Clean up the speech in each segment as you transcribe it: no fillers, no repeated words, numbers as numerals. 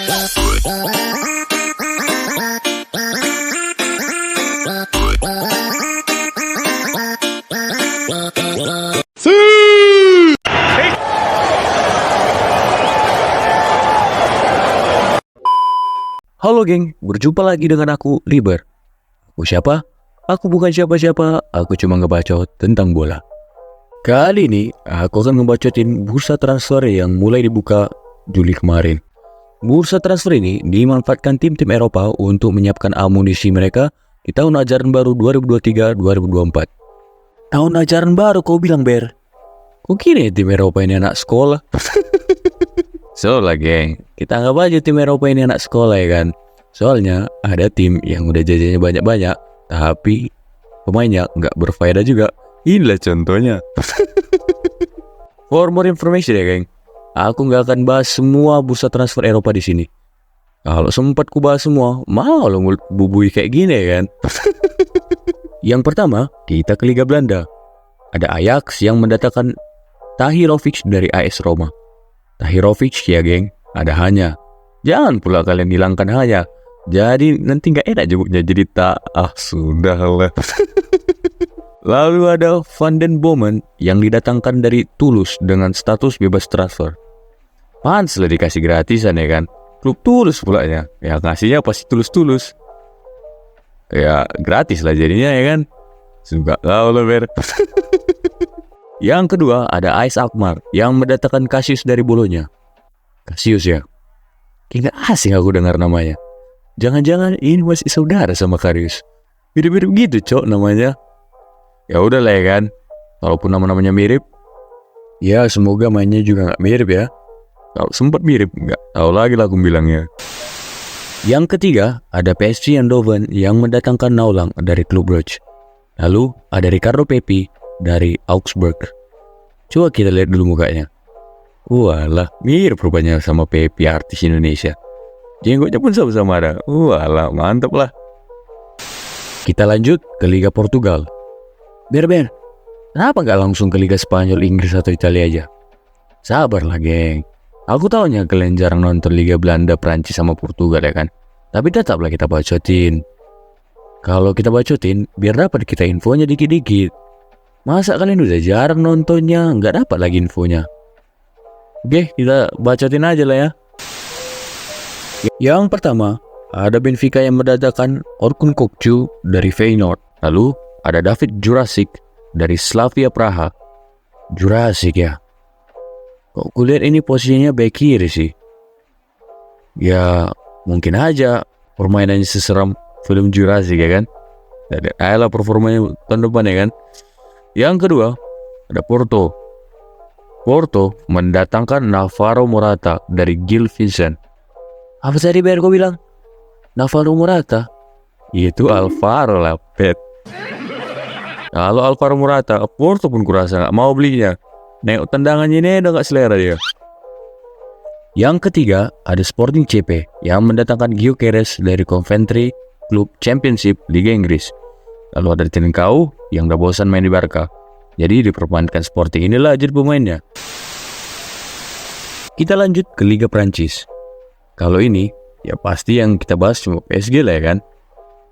Halo geng, berjumpa lagi dengan aku, Liber. Aku siapa? Aku bukan siapa-siapa, aku cuma ngebacot tentang bola. Kali ini, aku akan ngebacotin bursa transfer yang mulai dibuka Juli kemarin. Bursa transfer ini dimanfaatkan tim-tim Eropa untuk menyiapkan amunisi mereka di tahun ajaran baru 2023-2024. Tahun ajaran baru kau bilang, Ber? Kok kira tim Eropa ini anak sekolah? So lah geng, kita anggap aja tim Eropa ini anak sekolah ya kan. Soalnya ada tim yang udah jajannya banyak-banyak, tapi pemainnya nggak berfaedah juga. Inilah contohnya. For more information ya geng, aku nggak akan bahas semua bursa transfer Eropa di sini. Kalau sempat ku bahas semua, mau lo bubui kayak gini ya kan. Yang pertama, kita ke Liga Belanda. Ada Ajax yang mendatangkan Tahirovic dari AS Roma. Tahirovic ya geng, ada hanya. Jangan pula kalian hilangkan hanya. Jadi nanti nggak enak jemputnya jadi tak. Sudahlah. Lalu ada Van den Bomen yang didatangkan dari Toulouse dengan status bebas transfer. Pantes lah dikasih gratisan ya kan. Klub Toulouse pula ya. Ya ngasihnya pasti tulus-tulus. Ya gratis lah jadinya ya kan. Suka kau lah Ber. Yang kedua ada AS Alkmaar yang mendatangkan Cassius dari Bolonya. Cassius ya. Kayaknya asing aku dengar namanya. Jangan-jangan ini masih saudara sama Karius. Mirip-mirip gitu cok namanya. Ya udah lah ya kan. Walaupun nama-namanya mirip, ya semoga mainnya juga gak mirip ya. Kalau sempat mirip, gak tahu lagi lah aku bilangnya. Yang ketiga ada PSG Eindhoven yang mendatangkan Naulang dari klub Brugge. Lalu ada Ricardo Pepi dari Augsburg. Coba kita lihat dulu mukanya. Walah, mirip rupanya sama Pepi artis Indonesia. Jenggotnya pun sama-sama ada. Walah, mantap lah. Kita lanjut ke Liga Portugal. Ber, kenapa nggak langsung ke Liga Spanyol, Inggris atau Italia aja? Sabarlah geng. Aku taunya kalian jarang nonton Liga Belanda, Prancis sama Portugal ya kan. Tapi tetaplah kita bacotin. Kalau kita bacotin, biar dapat kita infonya dikit-dikit. Masa kalian udah jarang nontonnya, nggak dapat lagi infonya? Oke, kita bacotin aja lah ya. Yang pertama, ada Benfica yang mendatangkan Orkun Kokcu dari Feyenoord. Lalu, ada David Jurasic dari Slavia Praha. Jurasic ya. Kok kulihat ini posisinya back kiri sih? Ya, mungkin aja permainannya seseram film Jurassic ya kan? Ayolah performanya tahun depan ya kan? Yang kedua, ada Porto. Porto mendatangkan Navarro Morata dari Gil Vicente. Apa tadi Ber kau bilang? Navarro Morata? Itu Alvaro lah, pet. Kalau Alvaro Morata, Porto pun kurasa gak mau belinya. Nengok tendangannya ini udah gak selera dia. Yang ketiga, ada Sporting CP yang mendatangkan Gyökeres dari Coventry Club Championship Liga Inggris. Lalu ada Trincao yang udah bosan main di Barca. Jadi diperbankan Sporting inilah jadi pemainnya. Kita lanjut ke Liga Prancis. Kalau ini, ya pasti yang kita bahas cuma PSG lah ya kan.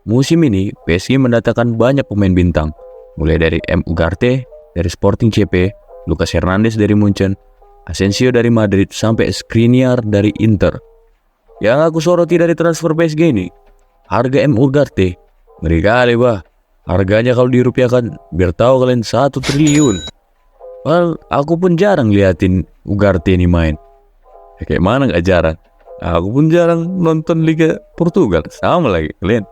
Musim ini, PSG mendatangkan banyak pemain bintang. Mulai dari M. Ugarte dari Sporting CP, Lucas Hernandez dari Munchen, Asensio dari Madrid, sampai Skriniar dari Inter. Yang aku soroti dari transfer PSG ini, harga M. Ugarte. Ngeri kali bah. Harganya kalau dirupiahkan, biar tahu kalian 1 triliun. Well, aku pun jarang liatin Ugarte ini main. Ya, kayak mana gak jarang? Aku pun jarang nonton Liga Portugal. Sama lagi kalian.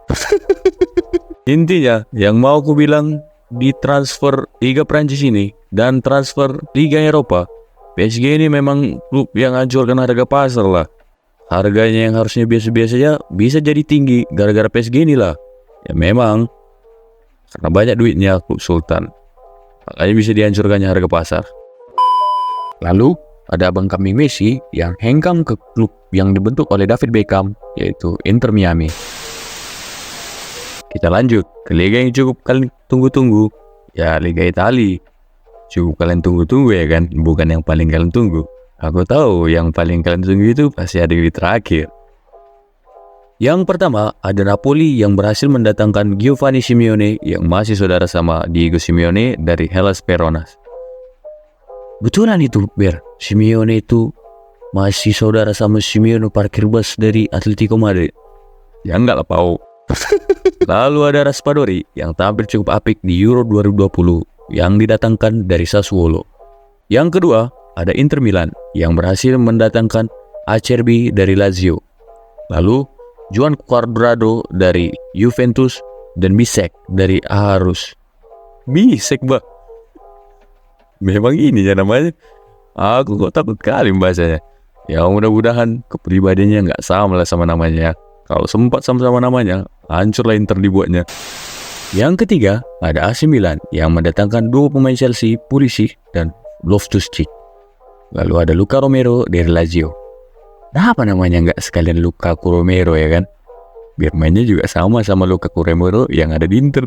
Intinya, yang mau aku bilang di transfer Liga Prancis ini dan transfer Liga Eropa, PSG ini memang klub yang anjurkan harga pasar lah. Harganya yang harusnya biasa-biasa aja bisa jadi tinggi gara-gara PSG inilah. Ya memang karena banyak duitnya klub Sultan, makanya bisa dihancurkannya harga pasar. Lalu ada abang kambing Messi yang hengkang ke klub yang dibentuk oleh David Beckham, yaitu Inter Miami. Kita lanjut ke liga yang cukup kalian tunggu-tunggu, ya Liga Italia. Cukup kalian tunggu-tunggu ya kan, bukan yang paling kalian tunggu. Aku tahu yang paling kalian tunggu itu pasti ada di terakhir. Yang pertama, ada Napoli yang berhasil mendatangkan Giovanni Simeone yang masih saudara sama Diego Simeone dari Hellas Verona. Betulan itu, Ber. Simeone itu masih saudara sama Simeone parkir bus dari Atletico Madrid. Ya enggak lah, Pau. Lalu ada Raspadori yang tampil cukup apik di Euro 2020 yang didatangkan dari Sassuolo. Yang kedua, ada Inter Milan yang berhasil mendatangkan Acerbi dari Lazio. Lalu, Juan Cuadrado dari Juventus dan Bisek dari Aarhus. Bisek, bah. Memang ini ya namanya. Aku kok takut kali membahasanya. Ya mudah-mudahan kepribadiannya nggak sama lah sama namanya. Kalau sempat sama-sama namanya, hancurlah Inter dibuatnya. Yang ketiga, ada AC Milan yang mendatangkan dua pemain Chelsea, Pulisic dan Loftus-Cheek. Lalu ada Luka Romero dari Lazio. Apa namanya nggak sekalian Lukaku Romero ya kan? Biar mainnya juga sama Lukaku Romero yang ada di Inter.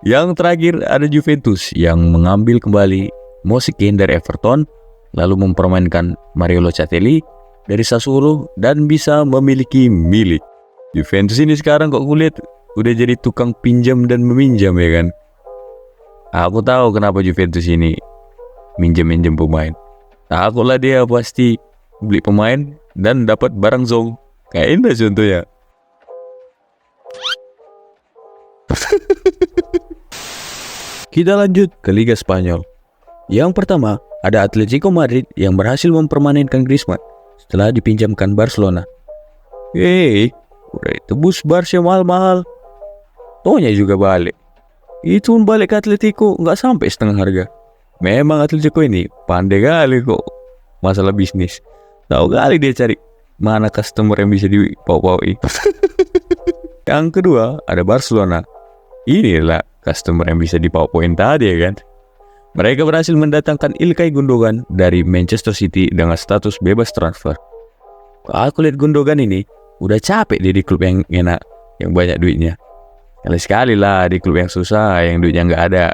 Yang terakhir ada Juventus yang mengambil kembali Moise Kean dari Everton, lalu mempermainkan Mario Locatelli dari Sassuolo dan bisa memiliki milik. Juventus ini sekarang kok kulihat udah jadi tukang pinjam dan meminjam ya kan? Aku tahu kenapa Juventus ini minjem-minjem pemain. Takutlah dia pasti beli pemain dan dapat barang zong. Kayak ini contohnya. Kita lanjut ke Liga Spanyol. Yang pertama, ada Atletico Madrid yang berhasil mempermanenkan Griezmann setelah dipinjamkan Barcelona. Udah ditebus Barca mahal-mahal. Tonya juga balik. Itu pun balik ke Atletico nggak sampai setengah harga. Memang Atletico ini pandai kali kok masalah bisnis. Tahu kali dia cari mana customer yang bisa dipau-paui. Yang kedua ada Barcelona. Inilah customer yang bisa dipau-pauin tadi ya kan. Mereka berhasil mendatangkan Ilkay Gundogan dari Manchester City dengan status bebas transfer. Aku lihat Gundogan ini udah capek dia di klub yang enak, yang banyak duitnya. Sekali-sekali lah di klub yang susah, yang duitnya nggak ada.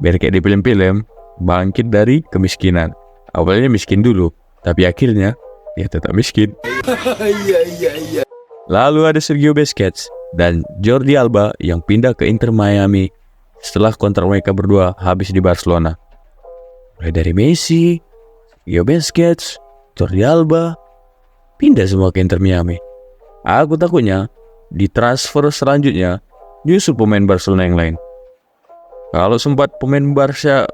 Biar kayak di film-film, bangkit dari kemiskinan. Awalnya miskin dulu, tapi akhirnya ya tetap miskin. Lalu ada Sergio Busquets dan Jordi Alba yang pindah ke Inter Miami setelah kontrak mereka berdua habis di Barcelona. Mulai dari Messi, Sergio Busquets, Jordi Alba pindah semua ke Inter Miami. Aku takutnya di transfer selanjutnya nyusul pemain Barcelona yang lain. Kalau sempat pemain Barca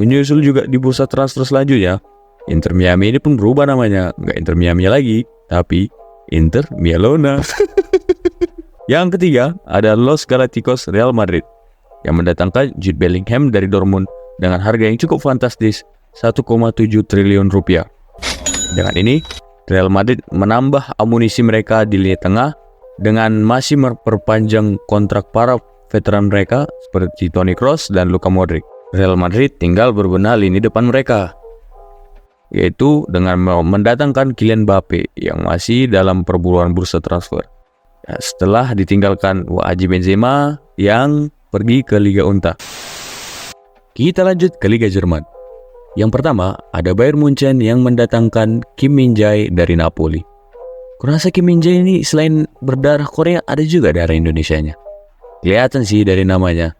menyusul juga di bursa transfer selanjutnya, Inter Miami ini pun berubah namanya. Nggak Inter Miami lagi, tapi Inter Mielona. Yang ketiga ada Los Galacticos Real Madrid yang mendatangkan Jude Bellingham dari Dortmund dengan harga yang cukup fantastis 1,7 triliun rupiah. Dengan ini, Real Madrid menambah amunisi mereka di lini tengah dengan masih memperpanjang kontrak para veteran mereka seperti Toni Kroos dan Luka Modric. Real Madrid tinggal berbenah lini depan mereka, yaitu dengan mendatangkan Kylian Mbappe yang masih dalam perburuan bursa transfer. Setelah ditinggalkan Aji Benzema yang pergi ke Liga Unta. Kita lanjut ke Liga Jerman. Yang pertama ada Bayern Munchen yang mendatangkan Kim Min-jae dari Napoli. Kurasa Kim Min-jae ini selain berdarah Korea ada juga darah Indonesianya. Kelihatan sih dari namanya.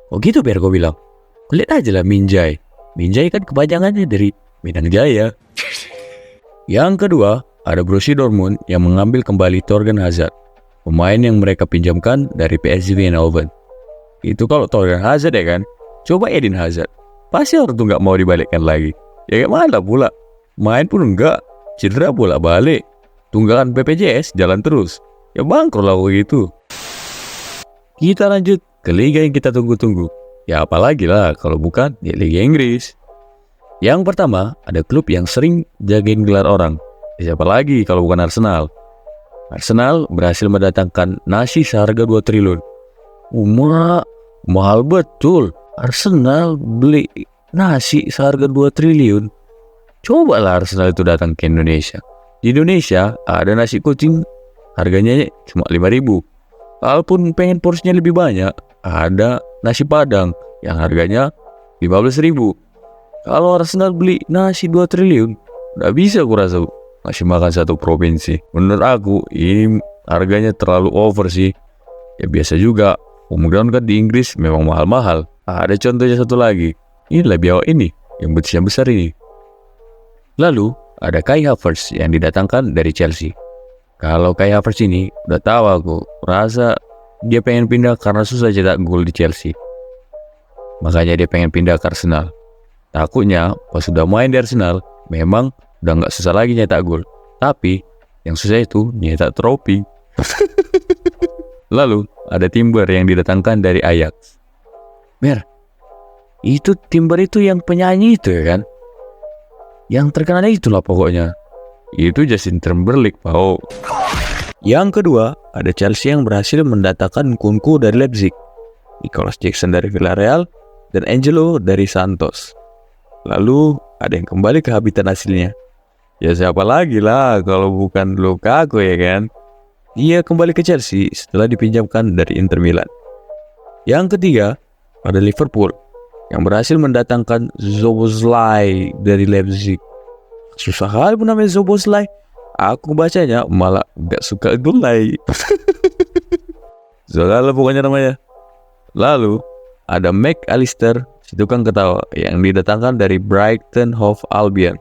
Oh gitu biar gue bilang. Lihat aja lah Min-jae. Min-jae kan kepanjangannya dari Minang Jaya. Yang kedua ada Borussia Dortmund yang mengambil kembali Thorgan Hazard, pemain yang mereka pinjamkan dari PSV Eindhoven. Itu kalau Thorgan Hazard ya kan. Coba Eden Hazard, pasti orang tuh nggak mau dibalikkan lagi. Ya kayak mana pula, main pun enggak, cedera bola balik, tunggakan BPJS jalan terus. Ya bangkrut lah gitu. Kita lanjut ke liga yang kita tunggu-tunggu. Ya apalagi lah kalau bukan ya Liga Inggris. Yang pertama ada klub yang sering jagain gelar orang. Siapa lagi kalau bukan Arsenal. Arsenal berhasil mendatangkan nasi seharga 2 triliun. Mahal betul. Arsenal beli nasi seharga 2 triliun. Cobalah Arsenal itu datang ke Indonesia. Di Indonesia ada nasi kucing harganya cuma 5.000. Walaupun pengen porsinya lebih banyak, ada nasi padang yang harganya 15.000. Kalau Arsenal beli nasi 2 triliun, udah bisa kurasa ngasih makan satu provinsi. Menurut aku ini harganya terlalu over sih. Ya biasa juga, home ground kan di Inggris memang mahal-mahal. Ada contohnya satu lagi, inilah biawak ini, yang betisnya besar ini. Lalu ada Kai Havertz yang didatangkan dari Chelsea. Kalau Kai Havertz ini udah tahu aku, rasa dia pengen pindah karena susah cetak gol di Chelsea. Makanya dia pengen pindah ke Arsenal. Takutnya pas sudah main di Arsenal, memang udah nggak susah lagi nyetak gol. Tapi yang susah itu nyetak trofi. Lalu ada Timber yang didatangkan dari Ajax. Mer, itu Timber itu yang penyanyi itu ya kan? Yang terkenalnya itulah pokoknya. Itu Justin Timberlake, Pak. Yang kedua, ada Chelsea yang berhasil mendatangkan Nkunku dari Leipzig, Nicholas Jackson dari Villarreal, dan Angelo dari Santos. Lalu ada yang kembali ke habitat aslinya. Ya siapa lagi lah kalau bukan Lukaku ya kan? Ia kembali ke Chelsea setelah dipinjamkan dari Inter Milan. Yang ketiga, ada Liverpool yang berhasil mendatangkan Szoboszlai dari Leipzig. Susah kali pun namanya Szoboszlai. Aku bacanya malah gak suka gelai. Soalnya pokoknya namanya. Lalu ada McAllister, si tukang ketawa, yang didatangkan dari Brighton Hove Albion.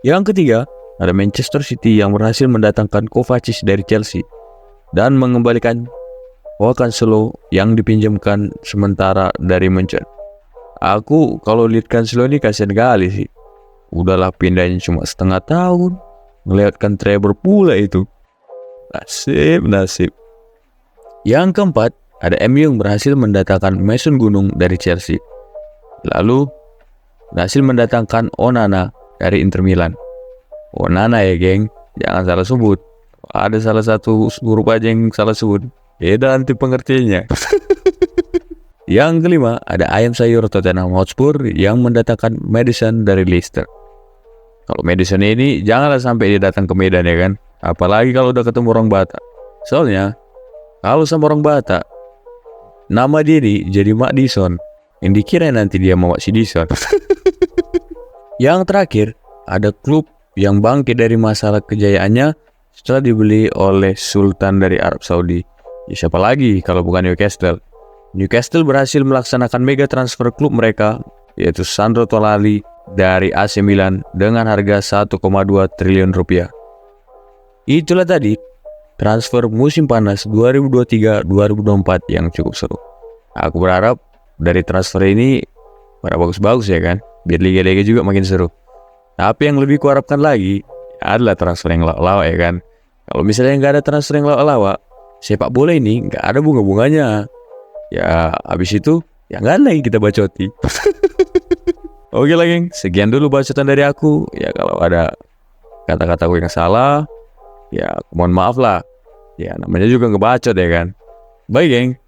Yang ketiga, ada Manchester City yang berhasil mendatangkan Kovacic dari Chelsea dan mengembalikan Cancelo yang dipinjamkan sementara dari Munchen. Aku kalau lihat Cancelo ini kasihan kali sih. Udahlah pindahnya cuma setengah tahun, ngeliatkan Trevor pula itu. Nasib. Yang keempat, ada MU yang berhasil mendatangkan Mason Gunung dari Chelsea. Lalu berhasil mendatangkan Onana dari Inter Milan. Onana ya geng, jangan salah sebut. Ada salah satu huruf aja yang salah sebut, beda nanti pengertiannya. Yang kelima, ada ayam sayur Tottenham Hotspur yang mendatangkan Maddison dari Leicester. Kalau Maddison ini janganlah sampai dia datang ke Medan ya kan. Apalagi kalau udah ketemu orang Batak. Soalnya kalau sama orang Batak, nama dia nih jadi Madison, yang dikira nanti dia mau Madison. Yang terakhir, ada klub yang bangkit dari masalah kejayaannya setelah dibeli oleh Sultan dari Arab Saudi. Ya siapa lagi kalau bukan Newcastle. Newcastle berhasil melaksanakan mega transfer klub mereka, yaitu Sandro Tonali dari AC Milan dengan harga 1,2 triliun rupiah. Itulah tadi transfer musim panas 2023-2024 yang cukup seru. Aku berharap dari transfer ini pada bagus-bagus ya kan, biar liga-liga juga makin seru. Tapi yang lebih kuharapkan lagi adalah transfer yang lawak ya kan. Kalau misalnya nggak ada transfer yang lawak, sepak bola ini nggak ada bunga-bunganya. Ya habis itu ya nggak ada lagi kita bacoti. Oke lah geng, sekian dulu bacotan dari aku. Ya kalau ada kata-kata yang salah, ya mohon maaf lah. Ya namanya juga ngebacot ya kan. Bye geng.